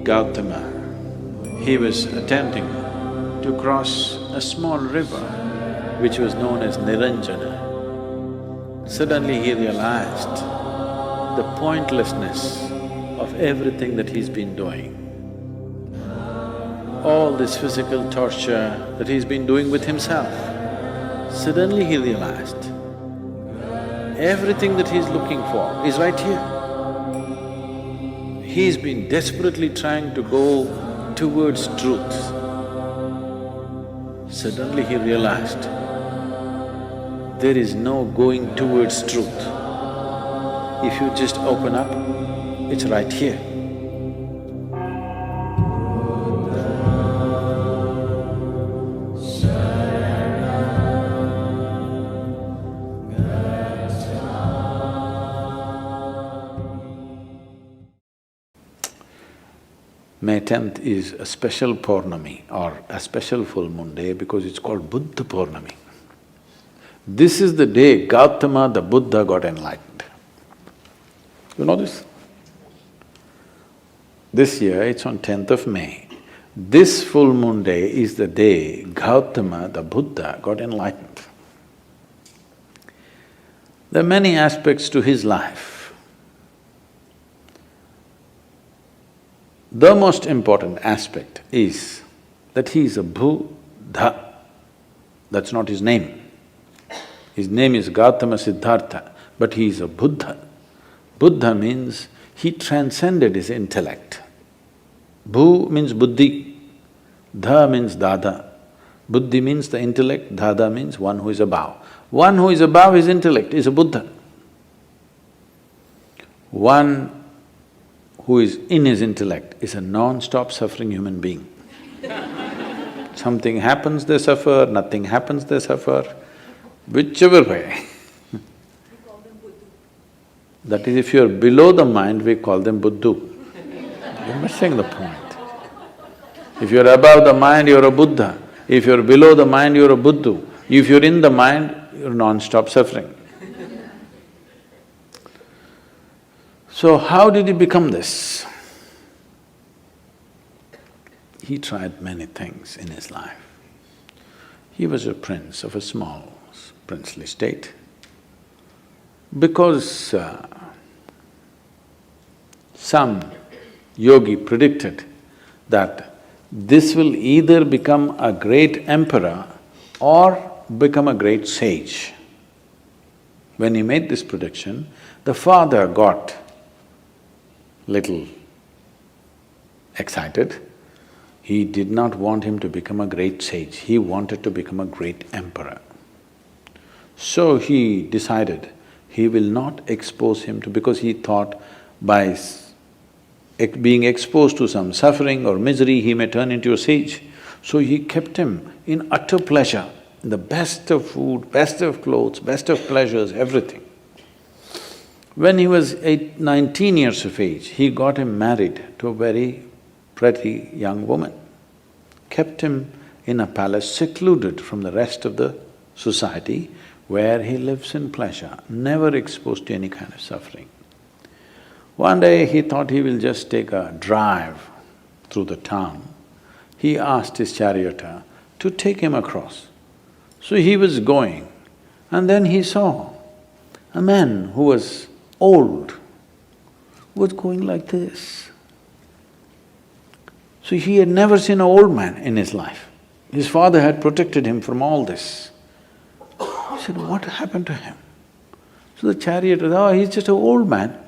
Gautama, he was attempting to cross a small river which was known as Niranjana. Suddenly he realized the pointlessness of everything that he's been doing. All this physical torture that he's been doing with himself. Suddenly he realized everything that he's looking for is right here. He's been desperately trying to go towards truth. Suddenly he realized there is no going towards truth. If you just open up, it's right here. May 10th is a special Purnami or a special full moon day because it's called Buddha Purnami. This is the day Gautama the Buddha got enlightened. You know this? This year it's on 10th of May. This full moon day is the day Gautama the Buddha got enlightened. There are many aspects to his life. The most important aspect is that he is a Buddha. That's not his name. His name is Gautama Siddhartha, but he is a Buddha. Buddha means he transcended his intellect. Bhu means buddhi, dha means dada. Buddhi means the intellect, dada means one who is above. One who is above his intellect is a Buddha. One who is in his intellect is a non-stop suffering human being. Something happens, they suffer, nothing happens, they suffer, whichever way. That is, if you're below the mind, we call them Buddhu. You're missing the point. If you're above the mind, you're a Buddha. If you're below the mind, you're a Buddhu. If you're in the mind, you're non-stop suffering. So how did he become this? He tried many things in his life. He was a prince of a small princely state. Because some yogi predicted that this will either become a great emperor or become a great sage. When he made this prediction, the father got little excited. He did not want him to become a great sage, he wanted to become a great emperor. So he decided he will not expose him to… because he thought by being exposed to some suffering or misery, he may turn into a sage. So he kept him in utter pleasure, the best of food, best of clothes, best of pleasures, everything. When he was 19 years of age, he got him married to a very pretty young woman, kept him in a palace secluded from the rest of the society where he lives in pleasure, never exposed to any kind of suffering. One day he thought he will just take a drive through the town. He asked his charioteer to take him across. So he was going, and then he saw a man who was old, was going like this. So he had never seen an old man in his life. His father had protected him from all this. He said, what happened to him? So the charioteer, oh, he's just an old man.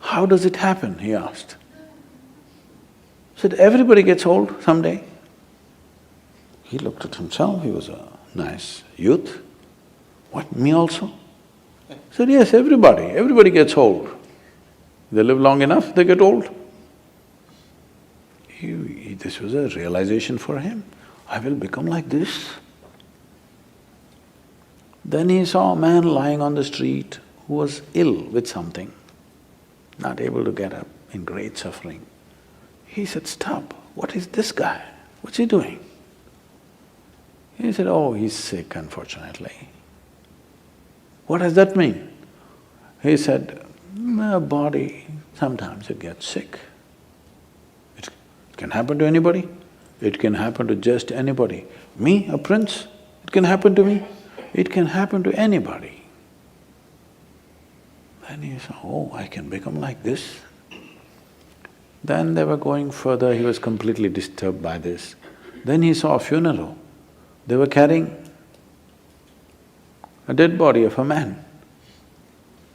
How does it happen? He asked. He said, everybody gets old someday. He looked at himself, he was a nice youth. What, me also? He said, yes, everybody gets old. They live long enough, they get old. This was a realization for him, I will become like this. Then he saw a man lying on the street who was ill with something, not able to get up, in great suffering. He said, stop, what is this guy? What's he doing? He said, oh, he's sick, unfortunately. What does that mean? He said, my body, sometimes it gets sick, can happen to anybody. It can happen to just anybody. Me, a prince, it can happen to me. It can happen to anybody. Then he said, oh, I can become like this. Then they were going further, he was completely disturbed by this. Then he saw a funeral. They were carrying a dead body of a man.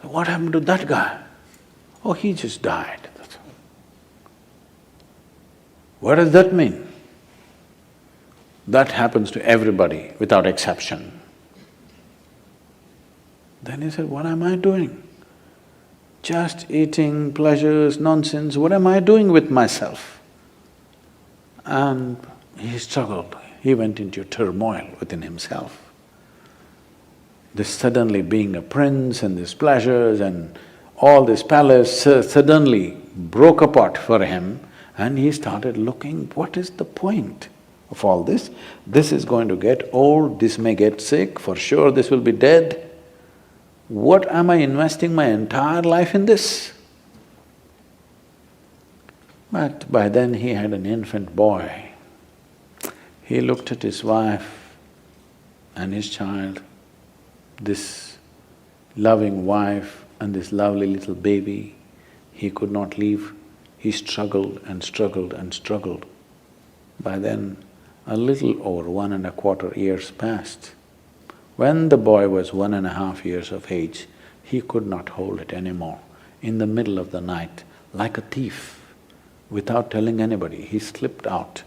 What happened to that guy? Oh, he just died. That's all. What does that mean? That happens to everybody without exception. Then he said, what am I doing? Just eating, pleasures, nonsense, what am I doing with myself? And he struggled, he went into turmoil within himself. This suddenly being a prince and these pleasures and all this palace suddenly broke apart for him, and he started looking, what is the point of all this? This is going to get old, this may get sick, for sure this will be dead. What am I investing my entire life in this? But by then he had an infant boy. He looked at his wife and his child, this loving wife and this lovely little baby. He could not leave. He struggled and struggled and struggled. By then, a little over 1.25 years passed. When the boy was 1.5 years of age, he could not hold it anymore. In the middle of the night, like a thief, without telling anybody, he slipped out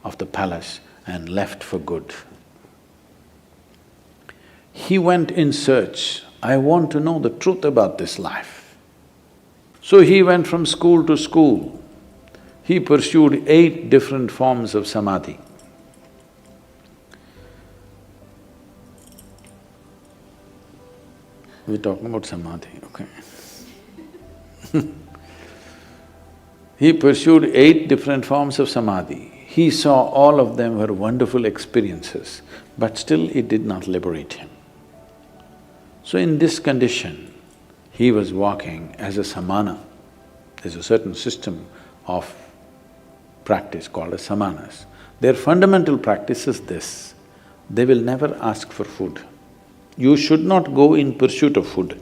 of the palace and left for good. He went in search, I want to know the truth about this life. So he went from school to school. He pursued 8 different forms of samadhi. We're talking about samadhi, okay. He pursued 8 different forms of samadhi. He saw all of them were wonderful experiences, but still it did not liberate him. So in this condition, he was walking as a samana. There's a certain system of practice called as samanas. Their fundamental practice is this: they will never ask for food. You should not go in pursuit of food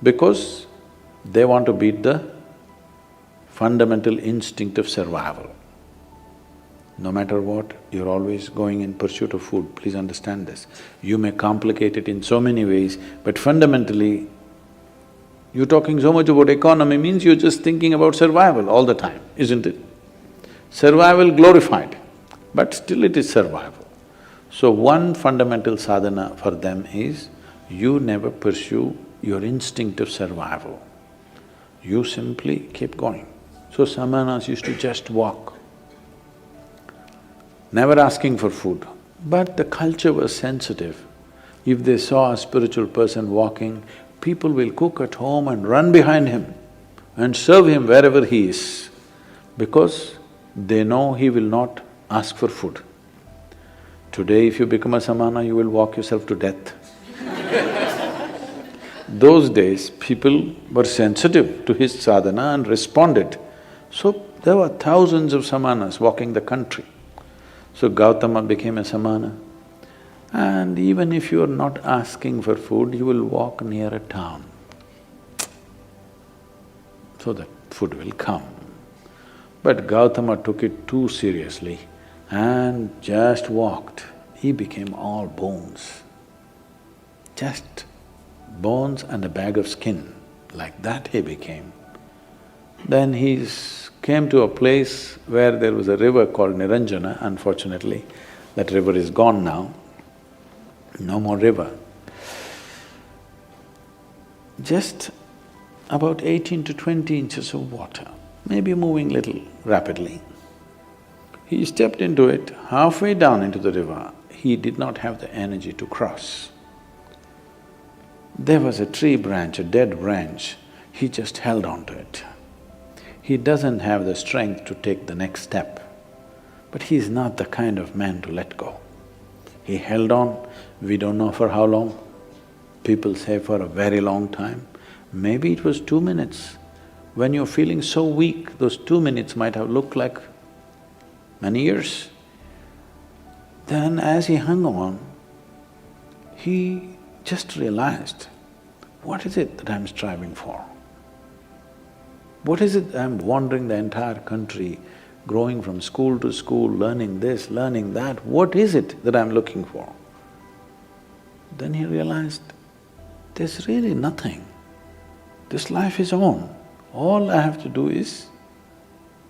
because they want to beat the fundamental instinct of survival. No matter what, you're always going in pursuit of food, please understand this. You may complicate it in so many ways, but fundamentally, you're talking so much about economy means you're just thinking about survival all the time, isn't it? Survival glorified, but still it is survival. So one fundamental sadhana for them is, you never pursue your instinct of survival. You simply keep going. So samanas used to just walk, never asking for food. But the culture was sensitive. If they saw a spiritual person walking, people will cook at home and run behind him and serve him wherever he is, because they know he will not ask for food. Today, if you become a samana, you will walk yourself to death. Those days, people were sensitive to his sadhana and responded. So there were thousands of samanas walking the country. So Gautama became a samana. And even if you are not asking for food, you will walk near a town, so that food will come. But Gautama took it too seriously and just walked. He became all bones, just bones and a bag of skin, like that he became. Then he came to a place where there was a river called Niranjana. Unfortunately, that river is gone now, no more river. Just about 18 to 20 inches of water, maybe moving little rapidly. He stepped into it, halfway down into the river, he did not have the energy to cross. There was a tree branch, a dead branch, he just held on to it. He doesn't have the strength to take the next step, but he's not the kind of man to let go. He held on, we don't know for how long, people say for a very long time. Maybe it was 2 minutes, When you're feeling so weak, those 2 minutes might have looked like many years. Then as he hung on, he just realized, what is it that I'm striving for? What is it I'm wandering the entire country, growing from school to school, learning this, learning that, what is it that I'm looking for? Then he realized, there's really nothing. This life is on. All I have to do is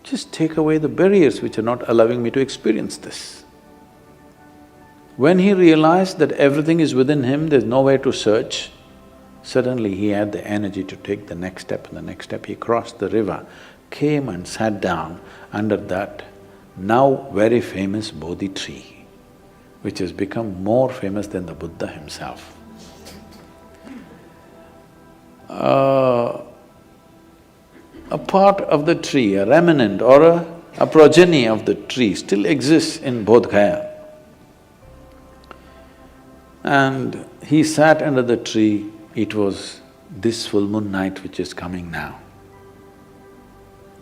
just take away the barriers which are not allowing me to experience this. When he realized that everything is within him, there's nowhere to search, suddenly he had the energy to take the next step and the next step. He crossed the river, came and sat down under that now very famous Bodhi tree, which has become more famous than the Buddha himself. A part of the tree, a remnant or a progeny of the tree still exists in Bodh Gaya. And he sat under the tree. It was this full moon night which is coming now,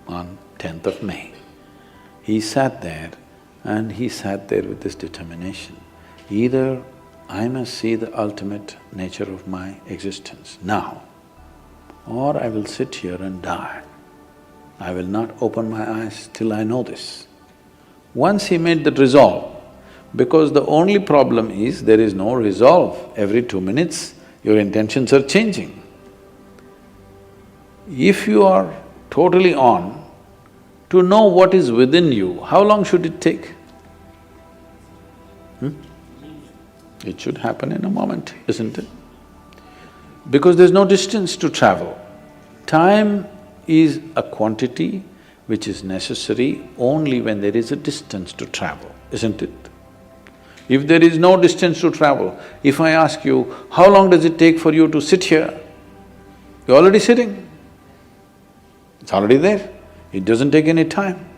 on 10th of May. He sat there and he sat there with this determination. Either I must see the ultimate nature of my existence now, or I will sit here and die. I will not open my eyes till I know this. Once he made that resolve, because the only problem is there is no resolve. Every 2 minutes, your intentions are changing. If you are totally on, to know what is within you, how long should it take? It should happen in a moment, isn't it? Because there's no distance to travel. Time is a quantity which is necessary only when there is a distance to travel, isn't it? If there is no distance to travel, if I ask you, how long does it take for you to sit here? You're already sitting. It's already there. It doesn't take any time.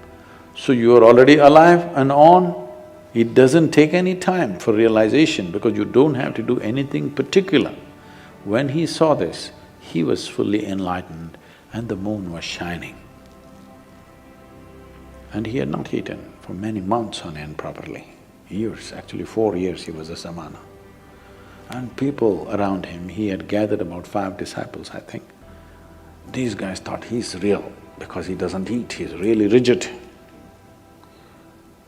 So you are already alive and on. It doesn't take any time for realization because you don't have to do anything particular. When he saw this, he was fully enlightened and the moon was shining. And he had not eaten for many months on end properly. Years, actually 4 years he was a samana. And people around him, he had gathered about 5 disciples, I think. These guys thought he's real because he doesn't eat, he's really rigid.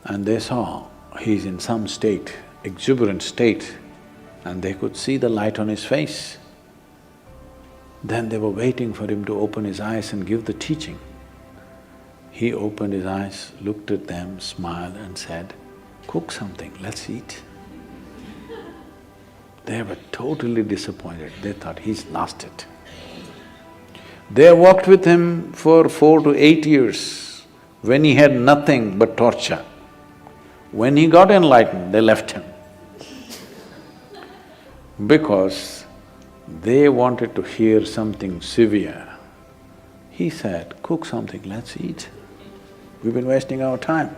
And they saw he's in some state, exuberant state, and they could see the light on his face. Then they were waiting for him to open his eyes and give the teaching. He opened his eyes, looked at them, smiled and said, "Cook something, let's eat." They were totally disappointed, they thought he's lost it. They walked with him for 4 to 8 years, when he had nothing but torture. When he got enlightened, they left him. Because they wanted to hear something severe. He said, "Cook something, let's eat. We've been wasting our time."